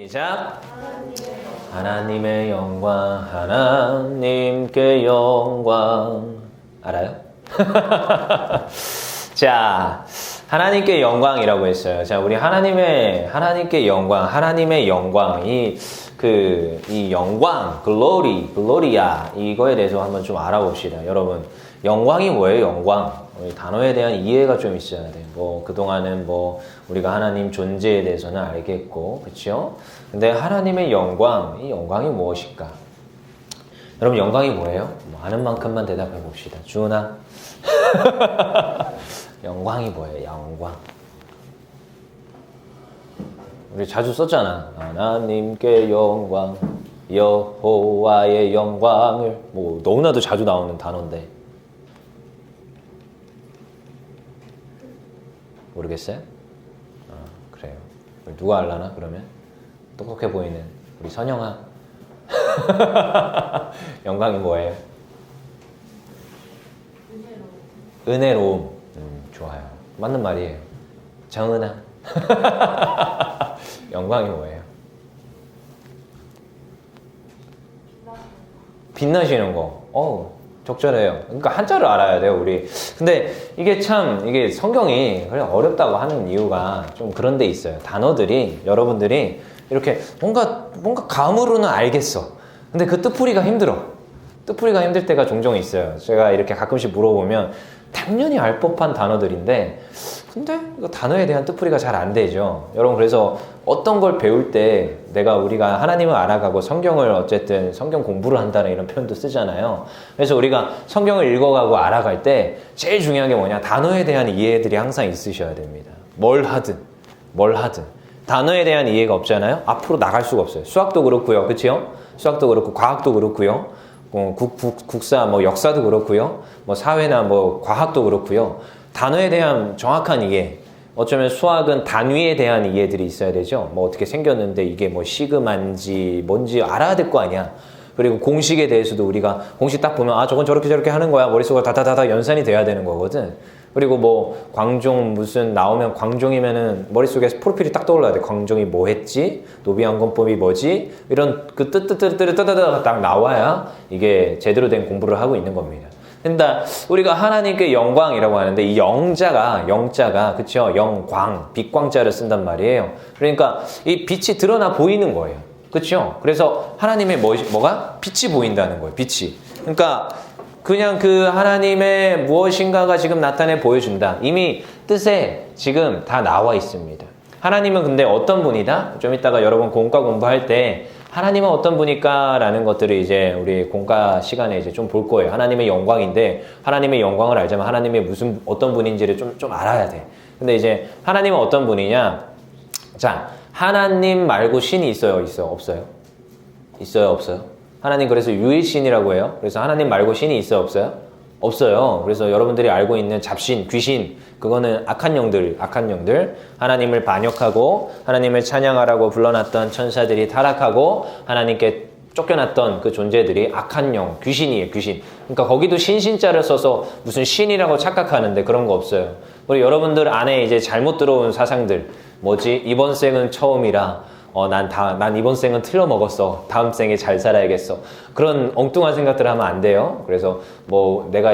시작. 하나님의 영광, 하나님께 영광. 알아요? 자, 하나님께 영광이라고 했어요. 자, 우리 하나님께 영광, 하나님의 영광, 이 영광, 글로리아, 이거에 대해서 한번 좀 알아봅시다. 여러분, 영광이 뭐예요, 영광? 우리 단어에 대한 이해가 좀 있어야 돼요. 그동안은 우리가 하나님 존재에 대해서는 알겠고, 그쵸? 근데 하나님의 영광, 이 영광이 무엇일까? 여러분, 영광이 뭐예요? 아는 만큼만 대답해 봅시다. 주은아. 영광이 뭐예요, 영광? 우리 자주 썼잖아. 하나님께 영광, 여호와의 영광을. 너무나도 자주 나오는 단어인데. 모르겠어요? 그래요. 누가 알라나, 그러면? 똑똑해 보이는 우리 선영아. 영광이 뭐예요? 은혜로움. 좋아요. 맞는 말이에요. 정은아. 영광이 뭐예요? 빛나시는 거. 적절해요. 그러니까 한자를 알아야 돼요, 우리. 근데 이게 성경이 그래 어렵다고 하는 이유가 좀 그런 데 있어요. 단어들이 여러분들이 이렇게 뭔가 감으로는 알겠어. 근데 그 뜻풀이가 힘들어. 뜻풀이가 힘들 때가 종종 있어요. 제가 이렇게 가끔씩 물어보면 당연히 알 법한 단어들인데 근데 이거 단어에 대한 뜻풀이가 잘 안 되죠. 여러분, 그래서 어떤 걸 배울 때 우리가 하나님을 알아가고 어쨌든 성경 공부를 한다는 이런 표현도 쓰잖아요. 그래서 우리가 성경을 읽어가고 알아갈 때 제일 중요한 게 뭐냐? 단어에 대한 이해들이 항상 있으셔야 됩니다. 뭘 하든. 단어에 대한 이해가 없잖아요? 앞으로 나갈 수가 없어요. 수학도 그렇고요. 그치요? 수학도 그렇고, 과학도 그렇고요. 국사, 역사도 그렇고요. 사회나 과학도 그렇고요. 단어에 대한 정확한 이해. 어쩌면 수학은 단위에 대한 이해들이 있어야 되죠. 어떻게 생겼는데 이게 시그마인지 뭔지 알아야 될 거 아니야. 그리고 공식에 대해서도 우리가 공식 딱 보면 저건 저렇게 하는 거야. 머릿속으로 다다다다 연산이 돼야 되는 거거든. 그리고 광종 나오면 광종이면은 머릿속에 프로필이 딱 떠올라야 돼. 광종이 뭐 했지? 노비안건법이 뭐지? 이런 뜨뜨뜨뜨뜨뜨뜨 딱 나와야 이게 제대로 된 공부를 하고 있는 겁니다. 근데 우리가 하나님께 영광이라고 하는데 이 영자가 그쵸? 영광, 빛광자를 쓴단 말이에요. 그러니까 이 빛이 드러나 보이는 거예요. 그쵸? 그래서 하나님의 뭐가? 빛이 보인다는 거예요. 빛이. 그러니까 그냥 그 하나님의 무엇인가가 지금 나타내 보여준다. 이미 뜻에 지금 다 나와 있습니다. 하나님은 근데 어떤 분이다? 좀 이따가 여러분 공과 공부할 때 하나님은 어떤 분일까? 라는 것들을 이제 우리 공과 시간에 이제 좀 볼 거예요. 하나님의 영광인데 하나님의 영광을 알자면 하나님의 어떤 분인지를 좀 알아야 돼. 근데 이제 하나님은 어떤 분이냐? 자, 하나님 말고 신이 있어요? 없어요? 있어요? 없어요? 하나님 그래서 유일신이라고 해요. 그래서 하나님 말고 신이 있어요? 없어요? 없어요. 그래서 여러분들이 알고 있는 잡신, 귀신, 그거는 악한 영들, 하나님을 반역하고 하나님을 찬양하라고 불러놨던 천사들이 타락하고 하나님께 쫓겨났던 그 존재들이 악한 영, 귀신이에요, 귀신. 그러니까 거기도 신자를 써서 무슨 신이라고 착각하는데 그런 거 없어요. 우리 여러분들 안에 이제 잘못 들어온 사상들, 이번 생은 처음이라 난 이번 생은 틀려 먹었어. 다음 생에 잘 살아야겠어. 그런 엉뚱한 생각들을 하면 안 돼요. 그래서 내가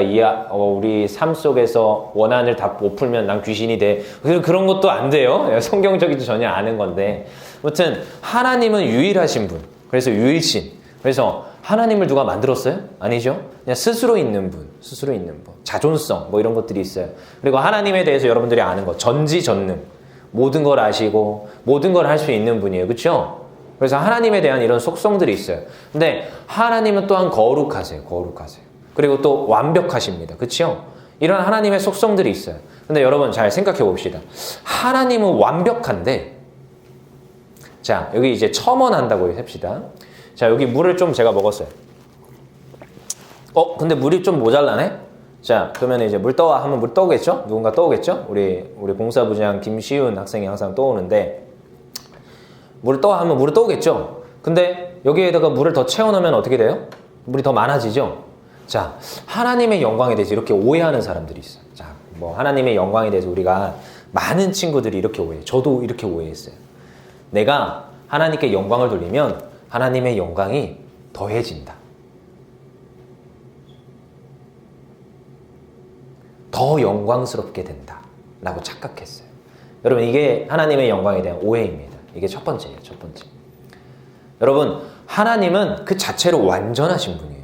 우리 삶 속에서 원한을 다 못 풀면 난 귀신이 돼. 그런 것도 안 돼요. 성경적이지 전혀 않은 건데. 아무튼 하나님은 유일하신 분. 그래서 유일신. 그래서 하나님을 누가 만들었어요? 아니죠. 그냥 스스로 있는 분. 자존성 이런 것들이 있어요. 그리고 하나님에 대해서 여러분들이 아는 거. 전지전능. 모든 걸 아시고 모든 걸 할 수 있는 분이에요. 그렇죠? 그래서 하나님에 대한 이런 속성들이 있어요. 근데 하나님은 또한 거룩하세요. 그리고 또 완벽하십니다. 그렇죠? 이런 하나님의 속성들이 있어요. 근데 여러분 잘 생각해 봅시다. 하나님은 완벽한데 자, 여기 이제 첨언한다고 합시다. 자, 여기 물을 좀 제가 먹었어요. 근데 물이 좀 모자라네? 자, 그러면 이제 물 떠오겠죠? 누군가 떠오겠죠? 우리 공사부장 김시윤 학생이 항상 떠오는데, 물을 떠오겠죠? 근데 여기에다가 물을 더 채워넣으면 어떻게 돼요? 물이 더 많아지죠? 자, 하나님의 영광에 대해서 이렇게 오해하는 사람들이 있어요. 자, 하나님의 영광에 대해서 우리가 많은 친구들이 이렇게 오해해요. 저도 이렇게 오해했어요. 내가 하나님께 영광을 돌리면 하나님의 영광이 더해진다. 더 영광스럽게 된다 라고 착각했어요. 여러분, 이게 하나님의 영광에 대한 오해입니다. 이게 첫 번째예요. 첫 번째. 여러분, 하나님은 그 자체로 완전하신 분이에요.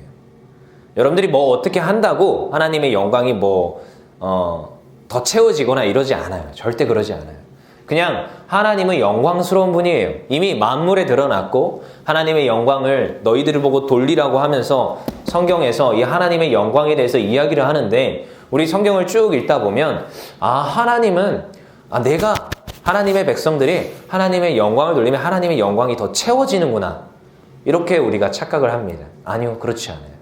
여러분들이 뭐 어떻게 한다고 하나님의 영광이 더 채워지거나 이러지 않아요. 절대 그러지 않아요. 그냥 하나님은 영광스러운 분이에요. 이미 만물에 드러났고 하나님의 영광을 너희들을 보고 돌리라고 하면서 성경에서 이 하나님의 영광에 대해서 이야기를 하는데, 우리 성경을 쭉 읽다 보면 하나님은 내가 하나님의 백성들이 하나님의 영광을 돌리면 하나님의 영광이 더 채워지는구나, 이렇게 우리가 착각을 합니다. 아니요, 그렇지 않아요.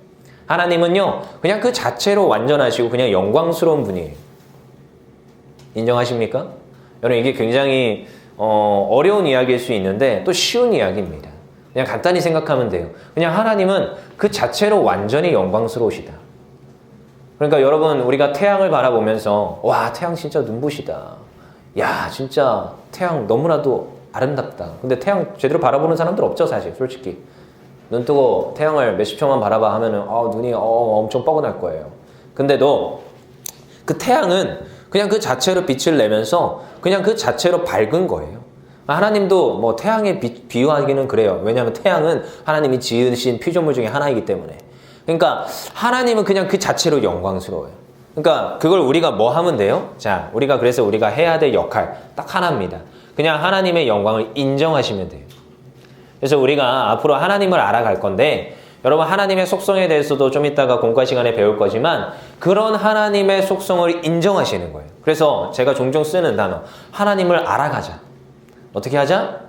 하나님은요 그냥 그 자체로 완전하시고 그냥 영광스러운 분이에요. 인정하십니까? 여러분, 이게 굉장히 어려운 이야기일 수 있는데 또 쉬운 이야기입니다. 그냥 간단히 생각하면 돼요. 그냥 하나님은 그 자체로 완전히 영광스러우시다. 그러니까 여러분, 우리가 태양을 바라보면서 와, 태양 진짜 눈부시다. 야, 진짜 태양 너무나도 아름답다. 근데 태양 제대로 바라보는 사람들 없죠, 사실. 솔직히 눈 뜨고 태양을 몇십 초만 바라봐 하면은 눈이 엄청 뻐근할 거예요. 근데도 그 태양은 그냥 그 자체로 빛을 내면서 그냥 그 자체로 밝은 거예요. 하나님도 뭐 태양에 비유하기는 그래요. 왜냐하면 태양은 하나님이 지으신 피조물 중에 하나이기 때문에. 그러니까 하나님은 그냥 그 자체로 영광스러워요. 그러니까 그걸 우리가 뭐 하면 돼요? 자, 그래서 우리가 해야 될 역할 딱 하나입니다. 그냥 하나님의 영광을 인정하시면 돼요. 그래서 우리가 앞으로 하나님을 알아갈 건데, 여러분, 하나님의 속성에 대해서도 좀 이따가 공과 시간에 배울 거지만 그런 하나님의 속성을 인정하시는 거예요. 그래서 제가 종종 쓰는 단어, 하나님을 알아가자. 어떻게 하자?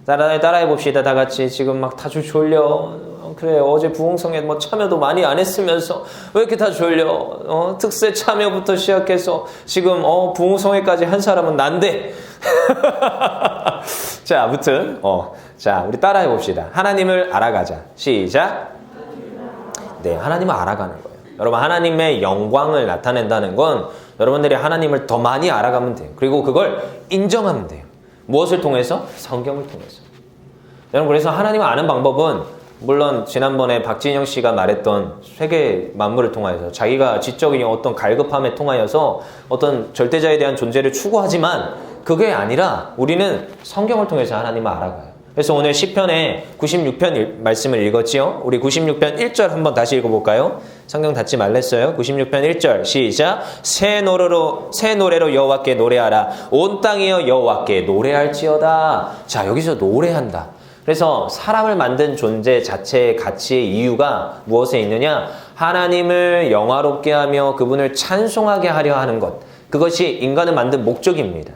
따라해 봅시다. 다 같이. 지금 막 다들 졸려. 그래, 어제 부흥성에 뭐 참여도 많이 안 했으면서 왜 이렇게 다 졸려? 특세 참여부터 시작해서 지금 부흥성회까지 한 사람은 난데. 자, 아무튼 자, 우리 따라해 봅시다. 하나님을 알아가자. 시작. 네, 하나님을 알아가는 거예요. 여러분, 하나님의 영광을 나타낸다는 건 여러분들이 하나님을 더 많이 알아가면 돼요. 그리고 그걸 인정하면 돼요. 무엇을 통해서? 성경을 통해서. 여러분, 그래서 하나님을 아는 방법은 물론 지난번에 박진영 씨가 말했던 세계 만물을 통하여서 자기가 지적인 어떤 갈급함에 통하여서 어떤 절대자에 대한 존재를 추구하지만 그게 아니라 우리는 성경을 통해서 하나님을 알아가요. 그래서 오늘 시편의 96편 말씀을 읽었지요. 우리 96편 1절 한번 다시 읽어볼까요? 성경 닫지 말랬어요. 96편 1절 시작. 새 노래로 여호와께 노래하라. 온 땅이여 여호와께 노래할지어다. 자, 여기서 노래한다. 그래서 사람을 만든 존재 자체의 가치의 이유가 무엇에 있느냐? 하나님을 영화롭게 하며 그분을 찬송하게 하려 하는 것. 그것이 인간을 만든 목적입니다.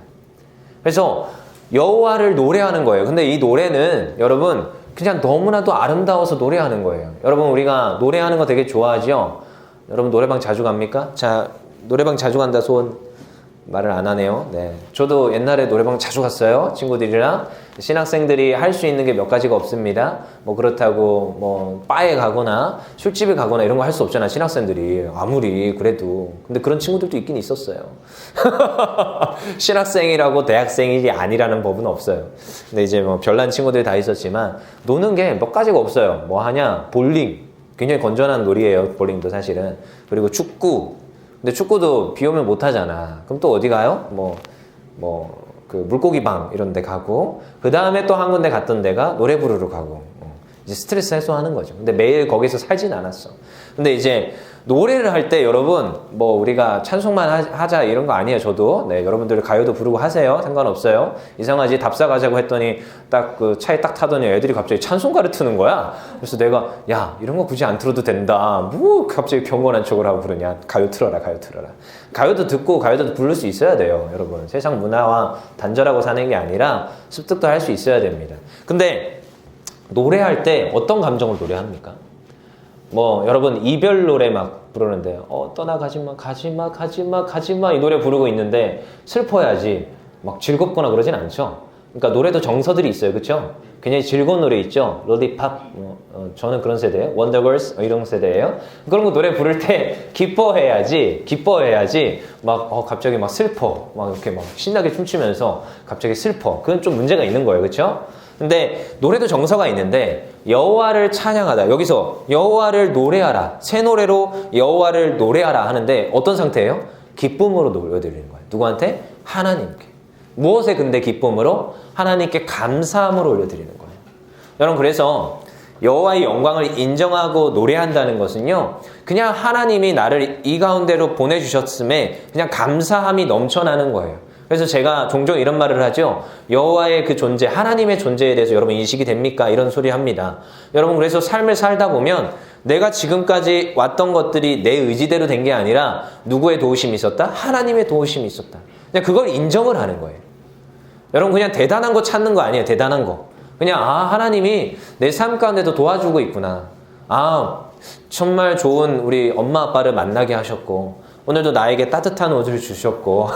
그래서 여호와를 노래하는 거예요. 근데 이 노래는 여러분 그냥 너무나도 아름다워서 노래하는 거예요. 여러분, 우리가 노래하는 거 되게 좋아하죠? 여러분, 노래방 자주 갑니까? 자, 노래방 자주 간다 손. 말을 안 하네요. 네, 저도 옛날에 노래방 자주 갔어요. 친구들이랑. 신학생들이 할 수 있는 게 몇 가지가 없습니다. 뭐 그렇다고 뭐 바에 가거나 술집에 가거나 이런 거 할 수 없잖아, 신학생들이. 아무리 그래도. 근데 그런 친구들도 있긴 있었어요. 신학생이라고 대학생이 아니라는 법은 없어요. 근데 이제 뭐 별난 친구들이 다 있었지만 노는 게 몇 가지가 없어요. 뭐 하냐? 볼링. 굉장히 건전한 놀이에요, 볼링도 사실은. 그리고 축구. 근데 축구도 비 오면 못 하잖아. 그럼 또 어디 가요? 그 물고기방 이런 데 가고, 그 다음에 또 한 군데 갔던 데가 노래 부르러 가고, 이제 스트레스 해소하는 거죠. 근데 매일 거기서 살진 않았어. 근데 이제 노래를 할 때 여러분, 뭐 우리가 찬송만 하자 이런 거 아니에요. 저도. 네, 여러분들 가요도 부르고 하세요. 상관없어요. 이상하지? 답사 가자고 했더니 딱 그 차에 딱 타더니 애들이 갑자기 찬송가를 트는 거야. 그래서 내가, 야, 이런 거 굳이 안 틀어도 된다. 뭐 갑자기 경건한 척을 하고 그러냐. 가요 틀어라. 가요도 듣고 가요도 부를 수 있어야 돼요. 여러분, 세상 문화와 단절하고 사는 게 아니라 습득도 할 수 있어야 됩니다. 근데 노래할 때 어떤 감정을 노래합니까? 뭐 여러분, 이별 노래 막 부르는데 떠나가지마 가지마 이 노래 부르고 있는데 슬퍼야지 막 즐겁거나 그러진 않죠. 그러니까 노래도 정서들이 있어요. 그렇죠? 굉장히 즐거운 노래 있죠. 롤리팝, 저는 그런 세대예요. 원더걸스 이런 세대예요. 그런 거 노래 부를 때 기뻐해야지 막 갑자기 막 슬퍼 막 이렇게 막 신나게 춤추면서 갑자기 슬퍼. 그건 좀 문제가 있는 거예요. 그렇죠? 근데 노래도 정서가 있는데 여호와를 찬양하다. 여기서 여호와를 노래하라. 새 노래로 여호와를 노래하라 하는데 어떤 상태예요? 기쁨으로 노래드리는 거예요. 누구한테? 하나님께. 무엇에 근데 기쁨으로? 하나님께 감사함으로 올려드리는 거예요. 여러분 그래서 여호와의 영광을 인정하고 노래한다는 것은요. 그냥 하나님이 나를 이 가운데로 보내주셨음에 그냥 감사함이 넘쳐나는 거예요. 그래서 제가 종종 이런 말을 하죠. 여호와의 그 존재, 하나님의 존재에 대해서 여러분 인식이 됩니까? 이런 소리 합니다. 여러분 그래서 삶을 살다 보면 내가 지금까지 왔던 것들이 내 의지대로 된 게 아니라 누구의 도우심이 있었다? 하나님의 도우심이 있었다. 그냥 그걸 인정을 하는 거예요. 여러분 그냥 대단한 거 찾는 거 아니에요. 대단한 거. 그냥 하나님이 내 삶 가운데도 도와주고 있구나. 정말 좋은 우리 엄마 아빠를 만나게 하셨고 오늘도 나에게 따뜻한 옷을 주셨고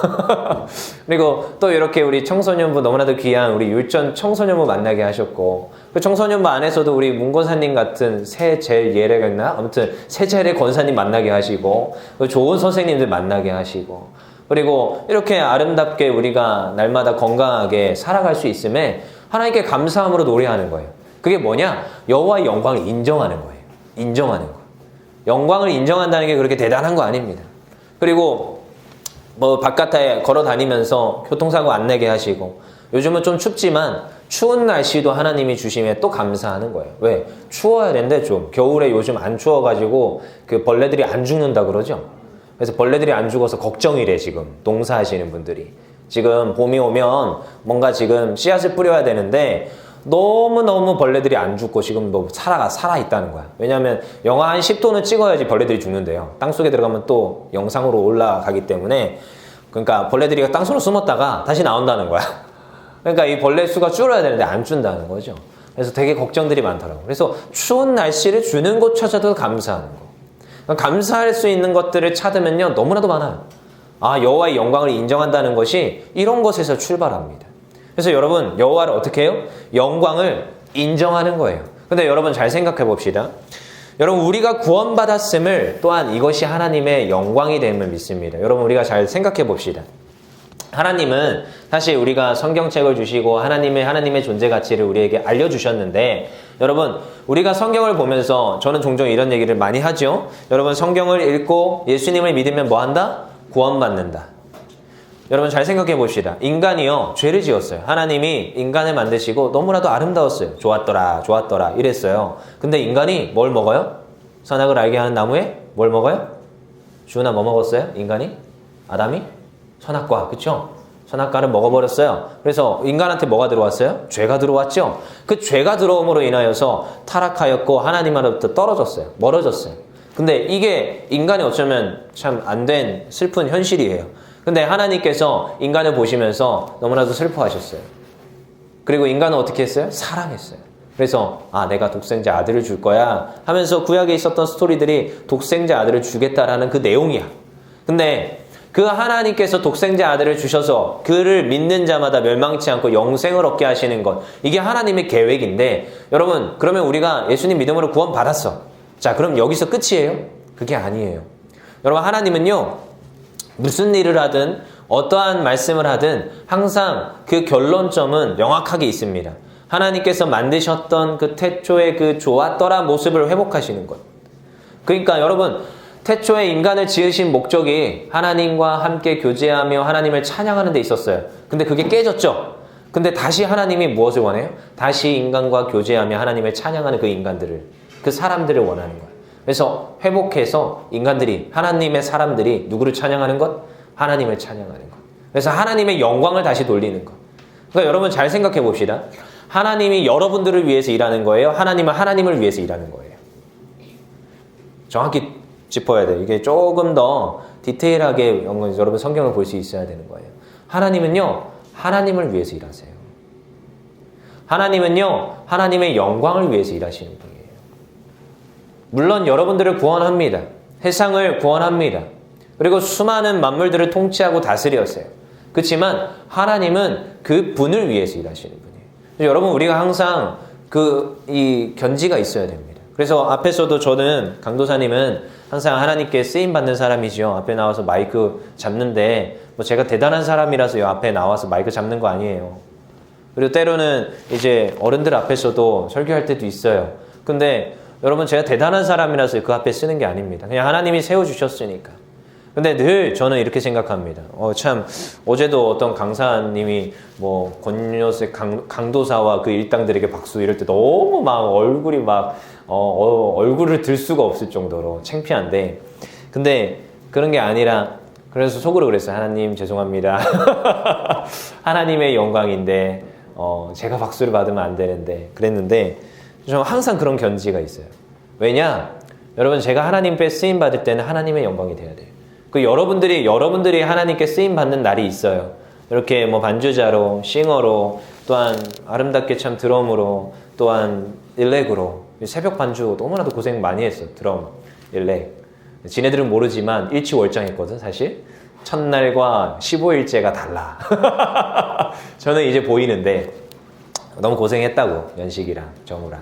그리고 또 이렇게 우리 청소년부 너무나도 귀한 우리 율전 청소년부 만나게 하셨고 그 청소년부 안에서도 우리 문권사님 같은 새젤 예래가 있나? 아무튼 새젤의 권사님 만나게 하시고 좋은 선생님들 만나게 하시고 그리고 이렇게 아름답게 우리가 날마다 건강하게 살아갈 수 있음에 하나님께 감사함으로 노래하는 거예요. 그게 뭐냐? 여호와의 영광을 인정하는 거예요. 인정하는 거. 영광을 인정한다는 게 그렇게 대단한 거 아닙니다. 그리고 뭐 바깥에 걸어 다니면서 교통사고 안 내게 하시고 요즘은 좀 춥지만 추운 날씨도 하나님이 주심에 또 감사하는 거예요. 왜? 추워야 되는데 좀 겨울에 요즘 안 추워가지고 그 벌레들이 안 죽는다 그러죠. 그래서 벌레들이 안 죽어서 걱정이래 지금 농사하시는 분들이. 지금 봄이 오면 뭔가 지금 씨앗을 뿌려야 되는데 너무너무 벌레들이 안 죽고 지금 뭐 살아있다는 거야. 왜냐하면 영하 한 10도는 찍어야지 벌레들이 죽는데요. 땅속에 들어가면 또 영상으로 올라가기 때문에 그러니까 벌레들이 땅속으로 숨었다가 다시 나온다는 거야. 그러니까 이 벌레 수가 줄어야 되는데 안 준다는 거죠. 그래서 되게 걱정들이 많더라고요. 그래서 추운 날씨를 주는 곳조차도 감사하는 거. 감사할 수 있는 것들을 찾으면요. 너무나도 많아요. 여호와의 영광을 인정한다는 것이 이런 것에서 출발합니다. 그래서 여러분 여호와를 어떻게 해요? 영광을 인정하는 거예요. 근데 여러분 잘 생각해 봅시다. 여러분 우리가 구원받았음을 또한 이것이 하나님의 영광이 됨을 믿습니다. 여러분 우리가 잘 생각해 봅시다. 하나님은 사실 우리가 성경책을 주시고 하나님의 존재 가치를 우리에게 알려주셨는데 여러분 우리가 성경을 보면서 저는 종종 이런 얘기를 많이 하죠. 여러분 성경을 읽고 예수님을 믿으면 뭐 한다? 구원받는다. 여러분 잘 생각해 봅시다. 인간이요 죄를 지었어요. 하나님이 인간을 만드시고 너무나도 아름다웠어요. 좋았더라 이랬어요. 근데 인간이 뭘 먹어요? 선악을 알게 하는 나무에 뭘 먹어요? 주은아 뭐 먹었어요? 인간이? 아담이? 선악과, 그쵸? 선악과를 먹어버렸어요. 그래서 인간한테 뭐가 들어왔어요? 죄가 들어왔죠. 그 죄가 들어옴으로 인하여서 타락하였고 하나님으로부터 떨어졌어요. 멀어졌어요. 근데 이게 인간이 어쩌면 참 안 된 슬픈 현실이에요. 근데 하나님께서 인간을 보시면서 너무나도 슬퍼하셨어요. 그리고 인간은 어떻게 했어요? 사랑했어요. 그래서 내가 독생자 아들을 줄 거야 하면서 구약에 있었던 스토리들이 독생자 아들을 주겠다라는 그 내용이야. 근데 그 하나님께서 독생자 아들을 주셔서 그를 믿는 자마다 멸망치 않고 영생을 얻게 하시는 것, 이게 하나님의 계획인데 여러분 그러면 우리가 예수님 믿음으로 구원 받았어. 자 그럼 여기서 끝이에요? 그게 아니에요. 여러분 하나님은요 무슨 일을 하든 어떠한 말씀을 하든 항상 그 결론점은 명확하게 있습니다. 하나님께서 만드셨던 그 태초의 그 좋았더라 모습을 회복하시는 것. 그러니까 여러분 태초에 인간을 지으신 목적이 하나님과 함께 교제하며 하나님을 찬양하는 데 있었어요. 근데 그게 깨졌죠. 근데 다시 하나님이 무엇을 원해요? 다시 인간과 교제하며 하나님을 찬양하는 그 인간들을, 그 사람들을 원하는 거예요. 그래서 회복해서 인간들이, 하나님의 사람들이 누구를 찬양하는 것? 하나님을 찬양하는 것. 그래서 하나님의 영광을 다시 돌리는 것. 그러니까 여러분 잘 생각해 봅시다. 하나님이 여러분들을 위해서 일하는 거예요? 하나님은 하나님을 위해서 일하는 거예요? 정확히 짚어야 돼요. 이게 조금 더 디테일하게 여러분 성경을 볼 수 있어야 되는 거예요. 하나님은요, 하나님을 위해서 일하세요. 하나님은요, 하나님의 영광을 위해서 일하시는 분이에요. 물론 여러분들을 구원합니다. 세상을 구원합니다. 그리고 수많은 만물들을 통치하고 다스렸어요. 그렇지만 하나님은 그 분을 위해서 일하시는 분이에요. 여러분 우리가 항상 이 견지가 있어야 됩니다. 그래서 앞에서도 저는 강도사님은 항상 하나님께 쓰임받는 사람이죠. 앞에 나와서 마이크 잡는데 뭐 제가 대단한 사람이라서 이 앞에 나와서 마이크 잡는 거 아니에요. 그리고 때로는 이제 어른들 앞에서도 설교할 때도 있어요. 근데 여러분 제가 대단한 사람이라서 그 앞에 쓰는 게 아닙니다. 그냥 하나님이 세워주셨으니까. 근데 늘 저는 이렇게 생각합니다. 참 어제도 어떤 강사님이 뭐 권요셉 강도사와 그 일당들에게 박수 이럴 때 너무 막 얼굴이 막 얼굴을 들 수가 없을 정도로 창피한데, 근데 그런 게 아니라 그래서 속으로 그랬어요. 하나님 죄송합니다. 하나님의 영광인데 제가 박수를 받으면 안 되는데 그랬는데, 좀 항상 그런 견지가 있어요. 왜냐? 여러분 제가 하나님께 쓰임 받을 때는 하나님의 영광이 돼야 돼요. 그 여러분들이 하나님께 쓰임 받는 날이 있어요. 이렇게 뭐 반주자로, 싱어로, 또한 아름답게 참 드럼으로, 또한 일렉으로. 새벽 반주 너무나도 고생 많이 했어. 드럼, 일렉. 지네들은 모르지만 일치월장했거든 사실. 첫날과 15일째가 달라. 저는 이제 보이는데 너무 고생했다고, 연식이랑 정우랑.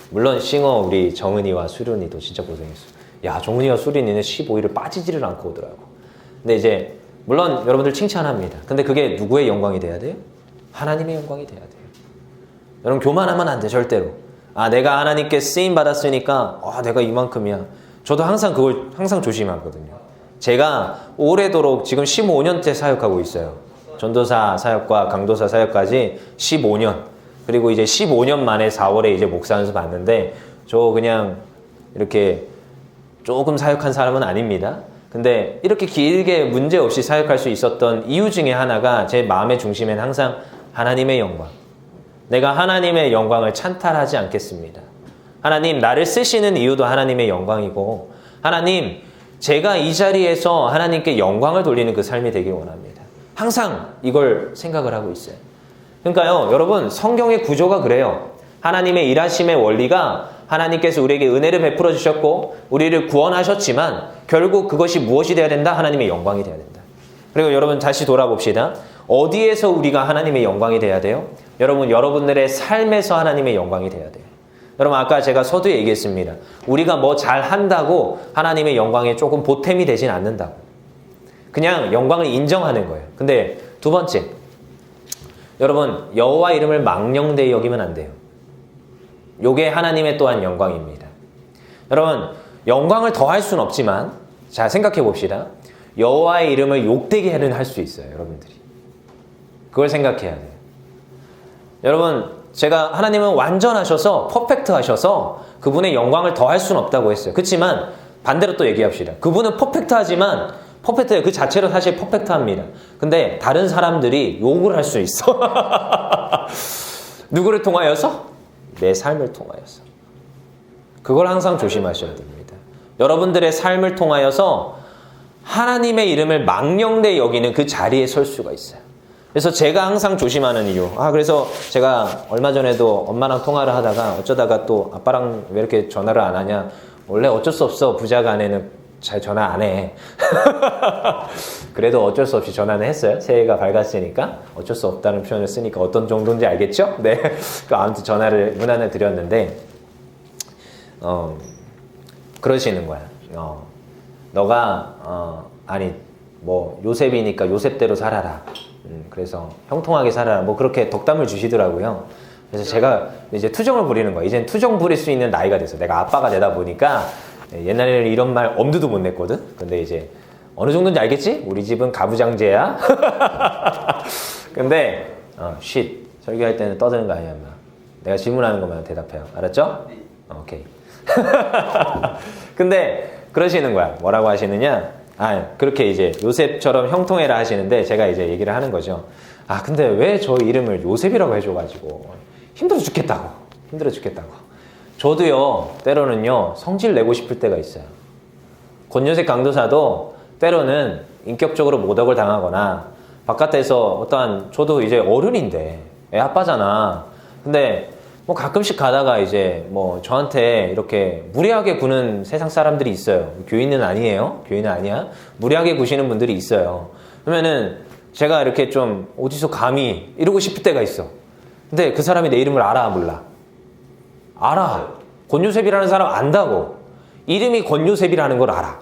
물론 싱어 우리 정은이와 수련이도 진짜 고생했어. 야, 정은이와 수련이는 15일을 빠지지를 않고 오더라고. 근데 이제 물론 여러분들 칭찬합니다. 근데 그게 누구의 영광이 돼야 돼요? 하나님의 영광이 돼야 돼요. 여러분 교만하면 안 돼, 절대로. 내가 하나님께 쓰임 받았으니까 내가 이만큼이야. 저도 항상 그걸 항상 조심하거든요. 제가 오래도록 지금 15년째 사역하고 있어요. 전도사 사역과 강도사 사역까지 15년. 그리고 이제 15년 만에 4월에 이제 목사 연수 받는데, 저 그냥 이렇게 조금 사역한 사람은 아닙니다. 근데 이렇게 길게 문제 없이 사역할 수 있었던 이유 중에 하나가 제 마음의 중심에는 항상 하나님의 영광. 내가 하나님의 영광을 찬탈하지 않겠습니다. 하나님, 나를 쓰시는 이유도 하나님의 영광이고, 하나님, 제가 이 자리에서 하나님께 영광을 돌리는 그 삶이 되길 원합니다. 항상 이걸 생각을 하고 있어요. 그러니까요, 여러분, 성경의 구조가 그래요. 하나님의 일하심의 원리가 하나님께서 우리에게 은혜를 베풀어 주셨고 우리를 구원하셨지만 결국 그것이 무엇이 되어야 된다? 하나님의 영광이 되어야 된다. 그리고 여러분 다시 돌아봅시다. 어디에서 우리가 하나님의 영광이 돼야 돼요? 여러분, 여러분들의 삶에서 하나님의 영광이 돼야 돼요. 여러분, 아까 제가 서두에 얘기했습니다. 우리가 뭐 잘한다고 하나님의 영광에 조금 보탬이 되진 않는다고. 그냥 영광을 인정하는 거예요. 근데 두 번째, 여러분, 여호와 이름을 망령되이 여기면 안 돼요. 요게 하나님의 또한 영광입니다. 여러분, 영광을 더할 수는 없지만, 자, 생각해 봅시다. 여호와의 이름을 욕되게 할 수 있어요, 여러분들이. 그걸 생각해야 돼요. 여러분, 제가 하나님은 완전하셔서 퍼펙트 하셔서 그분의 영광을 더할 수는 없다고 했어요. 그렇지만 반대로 또 얘기합시다. 그분은 퍼펙트하지만 퍼펙트예요. 그 자체로 사실 퍼펙트합니다. 근데 다른 사람들이 욕을 할 수 있어. 누구를 통하여서? 내 삶을 통하여서. 그걸 항상 조심하셔야 됩니다. 여러분들의 삶을 통하여서 하나님의 이름을 망령되이 여기는 그 자리에 설 수가 있어요. 그래서 제가 항상 조심하는 이유. 그래서 제가 얼마 전에도 엄마랑 통화를 하다가 어쩌다가 또 아빠랑 왜 이렇게 전화를 안 하냐. 원래 어쩔 수 없어. 부자가 아내는 잘 전화 안 해. 그래도 어쩔 수 없이 전화는 했어요. 새해가 밝았으니까. 어쩔 수 없다는 표현을 쓰니까 어떤 정도인지 알겠죠? 네. 아무튼 전화를 문안을 드렸는데, 그러시는 거야. 너가, 뭐, 요셉이니까 요셉대로 살아라. 그래서 형통하게 살아라. 뭐 그렇게 덕담을 주시더라고요. 그래서 제가 이제 투정을 부리는 거예요. 이젠 투정 부릴 수 있는 나이가 됐어. 내가 아빠가 되다 보니까 옛날에는 이런 말 엄두도 못 냈거든. 근데 이제 어느 정도인지 알겠지? 우리 집은 가부장제야. 근데 설교할 때는 떠드는 거 아니야, 인마. 내가 질문하는 것만 대답해요. 알았죠? 오케이. 근데 그러시는 거야. 뭐라고 하시느냐? 그렇게 이제 요셉처럼 형통해라 하시는데 제가 이제 얘기를 하는 거죠. 근데 왜 저 이름을 요셉이라고 해줘가지고 힘들어 죽겠다고. 저도요, 때로는요, 성질 내고 싶을 때가 있어요. 권요셉 강도사도 때로는 인격적으로 모독을 당하거나 바깥에서 저도 이제 어른인데 애 아빠잖아. 근데 뭐 가끔씩 가다가 이제 뭐 저한테 이렇게 무례하게 구는 세상 사람들이 있어요. 교인은 아니에요. 교인은 아니야. 무례하게 구시는 분들이 있어요. 그러면은 제가 이렇게 좀 어디서 감히 이러고 싶을 때가 있어. 근데 그 사람이 내 이름을 알아, 몰라? 알아. 권요셉이라는 사람 안다고. 이름이 권요셉이라는 걸 알아.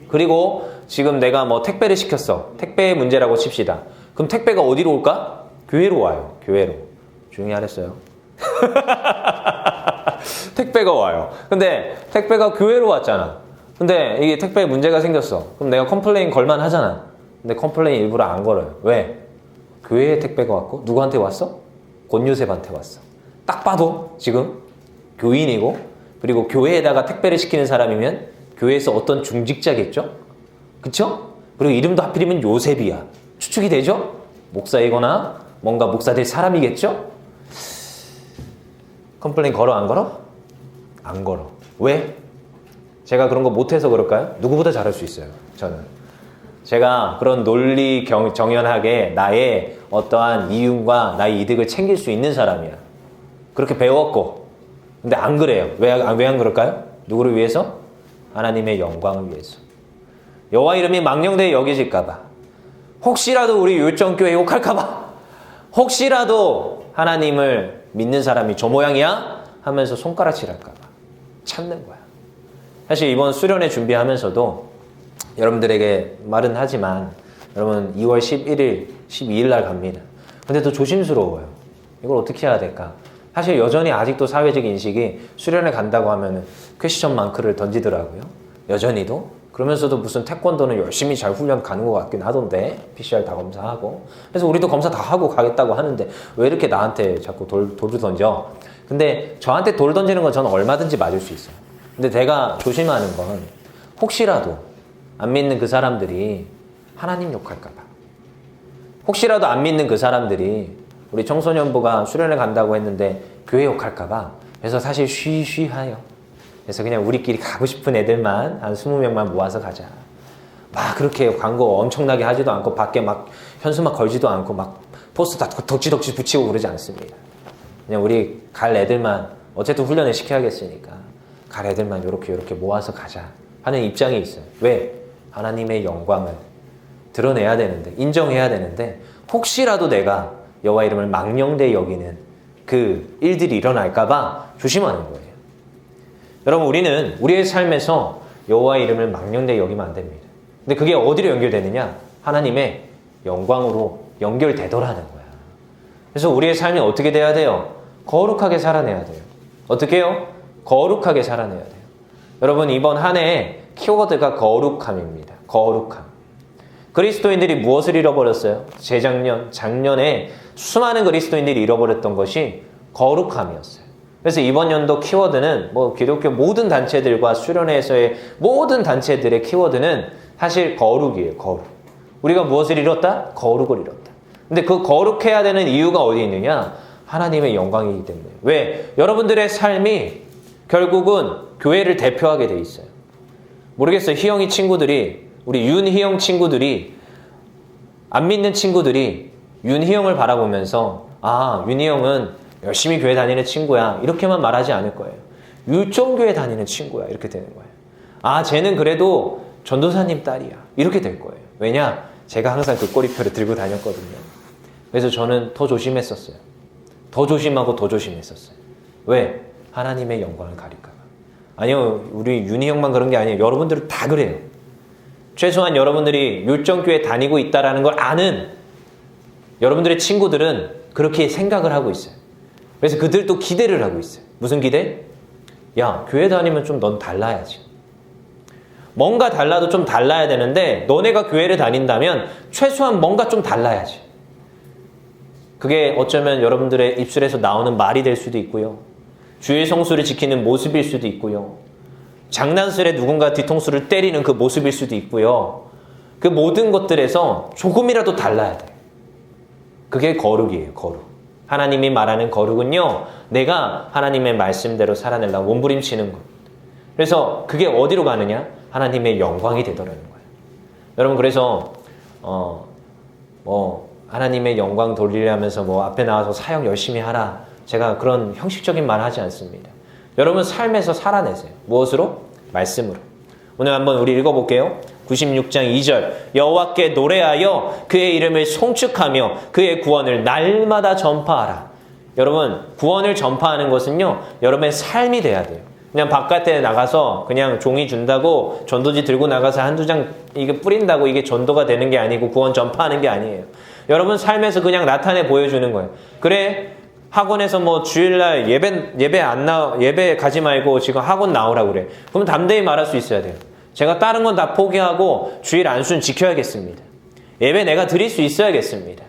그리고 지금 내가 뭐 택배를 시켰어. 택배의 문제라고 칩시다. 그럼 택배가 어디로 올까? 교회로 와요. 교회로. 조용히 하랬어요. 택배가 와요. 근데 택배가 교회로 왔잖아. 근데 이게 택배에 문제가 생겼어. 그럼 내가 컴플레인 걸만 하잖아. 근데 컴플레인 일부러 안 걸어요. 왜? 교회에 택배가 왔고 누구한테 왔어? 권요셉한테 왔어. 딱 봐도 지금 교인이고 그리고 교회에다가 택배를 시키는 사람이면 교회에서 어떤 중직자겠죠? 그쵸? 그리고 이름도 하필이면 요셉이야. 추측이 되죠? 목사이거나 뭔가 목사 될 사람이겠죠? 컴플레인 걸어 안 걸어? 안 걸어. 왜? 제가 그런 거 못해서 그럴까요? 누구보다 잘할 수 있어요. 저는. 제가 그런 논리 정연하게 나의 어떠한 이윤과 나의 이득을 챙길 수 있는 사람이야. 그렇게 배웠고. 근데 안 그래요. 왜 안 그럴까요? 누구를 위해서? 하나님의 영광을 위해서. 여호와 이름이 망령되이 여겨질까봐. 혹시라도 우리 율정교회 욕할까봐. 혹시라도 하나님을 믿는 사람이 저 모양이야? 하면서 손가락질할까봐. 참는 거야. 사실 이번 수련회 준비하면서도 여러분들에게 말은 하지만 여러분 2월 11일, 12일 날 갑니다. 근데 또 조심스러워요. 이걸 어떻게 해야 될까? 사실 여전히 아직도 사회적 인식이 수련회 간다고 하면 퀘스천 마크를 던지더라고요. 여전히도. 그러면서도 무슨 태권도는 열심히 잘 훈련 가는 것 같긴 하던데 PCR 다 검사하고. 그래서 우리도 검사 다 하고 가겠다고 하는데 왜 이렇게 나한테 자꾸 돌을 던져? 근데 저한테 돌 던지는 건 저는 얼마든지 맞을 수 있어요. 근데 제가 조심하는 건 혹시라도 안 믿는 그 사람들이 하나님 욕할까 봐. 혹시라도 안 믿는 그 사람들이 우리 청소년부가 수련회 간다고 했는데 교회 욕할까 봐. 그래서 사실 쉬쉬하여. 그래서 그냥 우리끼리 가고 싶은 애들만 한 20명만 모아서 가자. 막 그렇게 광고 엄청나게 하지도 않고 밖에 막 현수막 걸지도 않고 막 포스터 다 덕지덕지 붙이고 그러지 않습니다. 그냥 우리 갈 애들만 어쨌든 훈련을 시켜야겠으니까 갈 애들만 요렇게 모아서 가자 하는 입장이 있어요. 왜? 하나님의 영광을 드러내야 되는데 인정해야 되는데 혹시라도 내가 여호와 이름을 망령되이 여기는 그 일들이 일어날까 봐 조심하는 거예요. 여러분 우리는 우리의 삶에서 여호와 이름을 망령되이 여기면 안 됩니다. 근데 그게 어디로 연결되느냐? 하나님의 영광으로 연결되더라는 거야. 그래서 우리의 삶이 어떻게 돼야 돼요? 거룩하게 살아내야 돼요. 어떻게 해요? 거룩하게 살아내야 돼요. 여러분 이번 한 해에 키워드가 거룩함입니다. 거룩함. 그리스도인들이 무엇을 잃어버렸어요? 재작년, 작년에 수많은 그리스도인들이 잃어버렸던 것이 거룩함이었어요. 그래서 이번 연도 키워드는 기독교 모든 단체들과 수련회에서의 모든 단체들의 키워드는 사실 거룩이에요. 거룩. 우리가 무엇을 잃었다? 거룩을 잃었다. 근데 그 거룩해야 되는 이유가 어디 있느냐? 하나님의 영광이기 때문에. 왜? 여러분들의 삶이 결국은 교회를 대표하게 돼 있어요. 모르겠어요. 희영이 친구들이 우리 윤희영 친구들이 안 믿는 친구들이 윤희영을 바라보면서 윤희영은 열심히 교회 다니는 친구야 이렇게만 말하지 않을 거예요. 율정교회 다니는 친구야 이렇게 되는 거예요. 쟤는 그래도 전도사님 딸이야 이렇게 될 거예요. 왜냐? 제가 항상 그 꼬리표를 들고 다녔거든요. 그래서 저는 더 조심했었어요. 더 조심하고 더 조심했었어요. 왜? 하나님의 영광을 가릴까 봐. 아니요, 우리 윤희형만 그런 게 아니에요. 여러분들은 다 그래요. 최소한 여러분들이 율정교회 다니고 있다는 걸 아는 여러분들의 친구들은 그렇게 생각을 하고 있어요. 그래서 그들도 기대를 하고 있어요. 무슨 기대? 야, 교회 다니면 좀 넌 달라야지. 뭔가 달라도 좀 달라야 되는데 너네가 교회를 다닌다면 최소한 뭔가 좀 달라야지. 그게 어쩌면 여러분들의 입술에서 나오는 말이 될 수도 있고요. 주의 성수를 지키는 모습일 수도 있고요. 장난스레 누군가 뒤통수를 때리는 그 모습일 수도 있고요. 그 모든 것들에서 조금이라도 달라야 돼요. 그게 거룩이에요. 거룩. 하나님이 말하는 거룩은요, 내가 하나님의 말씀대로 살아내려고 몸부림치는 것. 그래서 그게 어디로 가느냐? 하나님의 영광이 되더라는 거예요. 여러분, 그래서 하나님의 영광 돌리려면서 앞에 나와서 사역 열심히 하라. 제가 그런 형식적인 말 하지 않습니다. 여러분 삶에서 살아내세요. 무엇으로? 말씀으로. 오늘 한번 우리 읽어볼게요. 96장 2절 여호와께 노래하여 그의 이름을 송축하며 그의 구원을 날마다 전파하라. 여러분 구원을 전파하는 것은요 여러분의 삶이 돼야 돼요. 그냥 바깥에 나가서 그냥 종이 준다고 전도지 들고 나가서 한두 장 이게 뿌린다고 이게 전도가 되는 게 아니고 구원 전파하는 게 아니에요. 여러분 삶에서 그냥 나타내 보여주는 거예요. 그래 학원에서 뭐 주일날 예배 가지 말고 지금 학원 나오라고 그래. 그럼 담대히 말할 수 있어야 돼요. 제가 다른 건 다 포기하고 주일 안수는 지켜야겠습니다. 예배 내가 드릴 수 있어야겠습니다.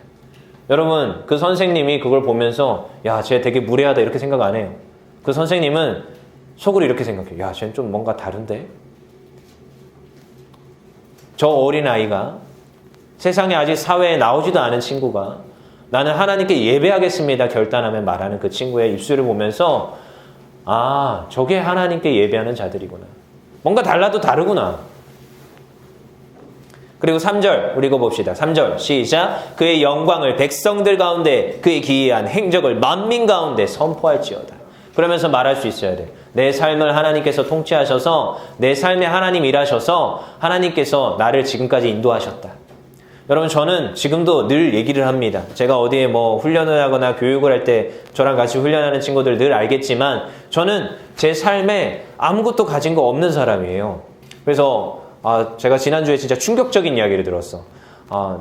여러분, 그 선생님이 그걸 보면서 야, 쟤 되게 무례하다 이렇게 생각 안 해요. 그 선생님은 속으로 이렇게 생각해요. 야, 쟤는 좀 뭔가 다른데? 저 어린아이가 세상에 아직 사회에 나오지도 않은 친구가 나는 하나님께 예배하겠습니다 결단하며 말하는 그 친구의 입술을 보면서 아, 저게 하나님께 예배하는 자들이구나. 뭔가 달라도 다르구나. 그리고 3절 우리 읽어봅시다. 3절 시작. 그의 영광을 백성들 가운데 그의 기이한 행적을 만민 가운데 선포할지어다. 그러면서 말할 수 있어야 돼. 내 삶을 하나님께서 통치하셔서 내 삶에 하나님 일하셔서 하나님께서 나를 지금까지 인도하셨다. 여러분, 저는 지금도 늘 얘기를 합니다. 제가 어디에 뭐 훈련을 하거나 교육을 할 때 저랑 같이 훈련하는 친구들 늘 알겠지만 저는 제 삶에 아무것도 가진 거 없는 사람이에요. 그래서 제가 지난주에 진짜 충격적인 이야기를 들었어.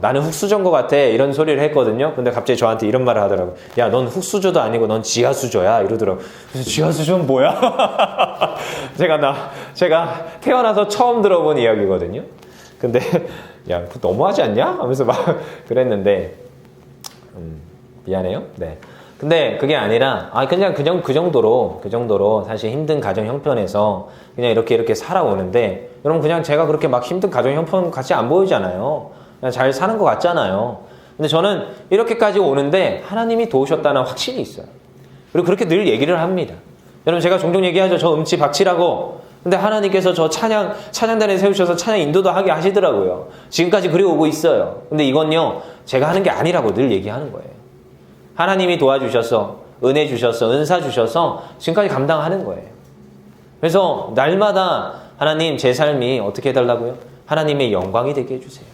나는 흑수저인 것 같아 이런 소리를 했거든요. 근데 갑자기 저한테 이런 말을 하더라고. 야, 넌 흑수저도 아니고 넌 지하수저야 이러더라고. 그래서 지하수저는 뭐야? 제가 태어나서 처음 들어본 이야기거든요. 근데 야, 그거 너무하지 않냐? 하면서 막 그랬는데 미안해요. 네. 근데 그게 아니라 그냥 그 정도로 사실 힘든 가정 형편에서 그냥 이렇게 살아오는데 여러분, 그냥 제가 그렇게 막 힘든 가정 형편 같이 안 보이잖아요. 그냥 잘 사는 것 같잖아요. 근데 저는 이렇게까지 오는데 하나님이 도우셨다는 확신이 있어요. 그리고 그렇게 늘 얘기를 합니다. 여러분, 제가 종종 얘기하죠. 저 음치 박치라고. 근데 하나님께서 저 찬양단에 세우셔서 찬양 인도도 하게 하시더라고요. 지금까지 그리 오고 있어요. 근데 이건요, 제가 하는 게 아니라고 늘 얘기하는 거예요. 하나님이 도와주셔서, 은혜 주셔서, 은사 주셔서 지금까지 감당하는 거예요. 그래서 날마다 하나님 제 삶이 어떻게 해달라고요? 하나님의 영광이 되게 해주세요.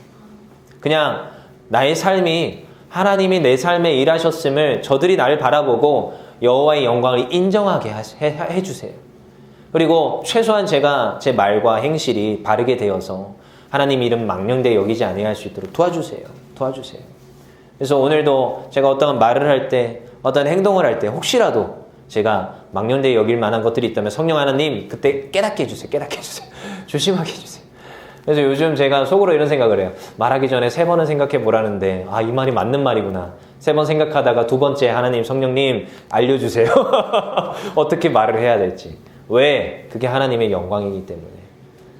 그냥 나의 삶이 하나님이 내 삶에 일하셨음을 저들이 나를 바라보고 여호와의 영광을 인정하게 해주세요. 그리고 최소한 제가 제 말과 행실이 바르게 되어서 하나님 이름 망령되이 여기지 아니할 수 있도록 도와주세요. 그래서 오늘도 제가 어떤 말을 할 때, 어떤 행동을 할 때 혹시라도 제가 망령되이 여길 만한 것들이 있다면 성령 하나님 그때 깨닫게 해주세요. 조심하게 해주세요. 그래서 요즘 제가 속으로 이런 생각을 해요. 말하기 전에 3번은 생각해 보라는데 이 말이 맞는 말이구나. 3번 생각하다가 2번째 하나님, 성령님 알려주세요. 어떻게 말을 해야 될지. 왜? 그게 하나님의 영광이기 때문에.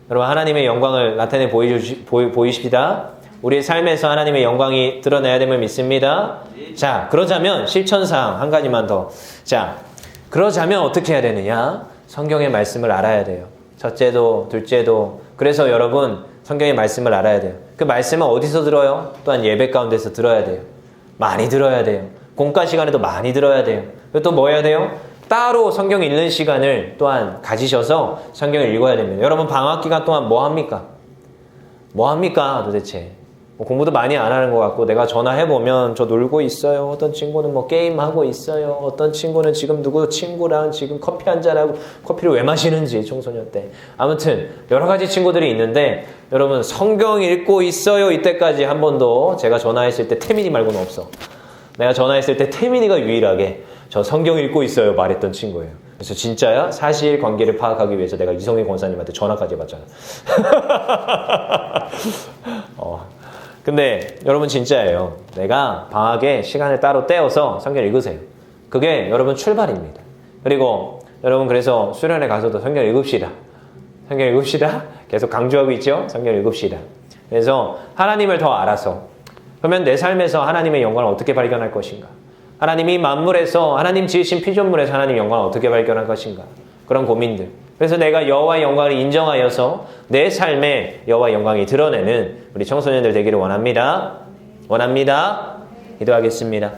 여러분, 하나님의 영광을 나타내 보이십니다. 우리의 삶에서 하나님의 영광이 드러나야 됨을 믿습니다. 자, 그러자면 실천사항 한 가지만 더. 자, 그러자면 어떻게 해야 되느냐? 성경의 말씀을 알아야 돼요. 첫째도 둘째도. 그래서 여러분, 성경의 말씀을 알아야 돼요. 그 말씀은 어디서 들어요? 또한 예배 가운데서 들어야 돼요. 많이 들어야 돼요. 공과 시간에도 많이 들어야 돼요. 그리고 또 뭐 해야 돼요? 따로 성경 읽는 시간을 또한 가지셔서 성경을 읽어야 됩니다. 여러분, 방학 기간 동안 뭐 합니까? 도대체? 공부도 많이 안 하는 것 같고, 내가 전화해보면 저 놀고 있어요. 어떤 친구는 뭐 게임하고 있어요. 어떤 친구는 지금 누구 친구랑 지금 커피 한잔하고, 커피를 왜 마시는지 청소년 때. 아무튼 여러 가지 친구들이 있는데, 여러분, 성경 읽고 있어요 이때까지 한 번도 제가 전화했을 때 태민이 말고는 없어. 내가 전화했을 때 태민이가 유일하게 저 성경 읽고 있어요 말했던 친구예요. 그래서 진짜야? 사실관계를 파악하기 위해서 내가 이성희 권사님한테 전화까지 해봤잖아. 근데 여러분, 진짜예요. 내가 방학에 시간을 따로 떼어서 성경 읽으세요. 그게 여러분 출발입니다. 그리고 여러분, 그래서 수련회 가서도 성경 읽읍시다. 계속 강조하고 있죠? 성경 읽읍시다. 그래서 하나님을 더 알아서, 그러면 내 삶에서 하나님의 영광을 어떻게 발견할 것인가? 하나님이 만물에서, 하나님 지으신 피조물에서 하나님의 영광을 어떻게 발견할 것인가? 그런 고민들. 그래서 내가 여호와의 영광을 인정하여서 내 삶에 여호와의 영광이 드러내는 우리 청소년들 되기를 원합니다. 기도하겠습니다.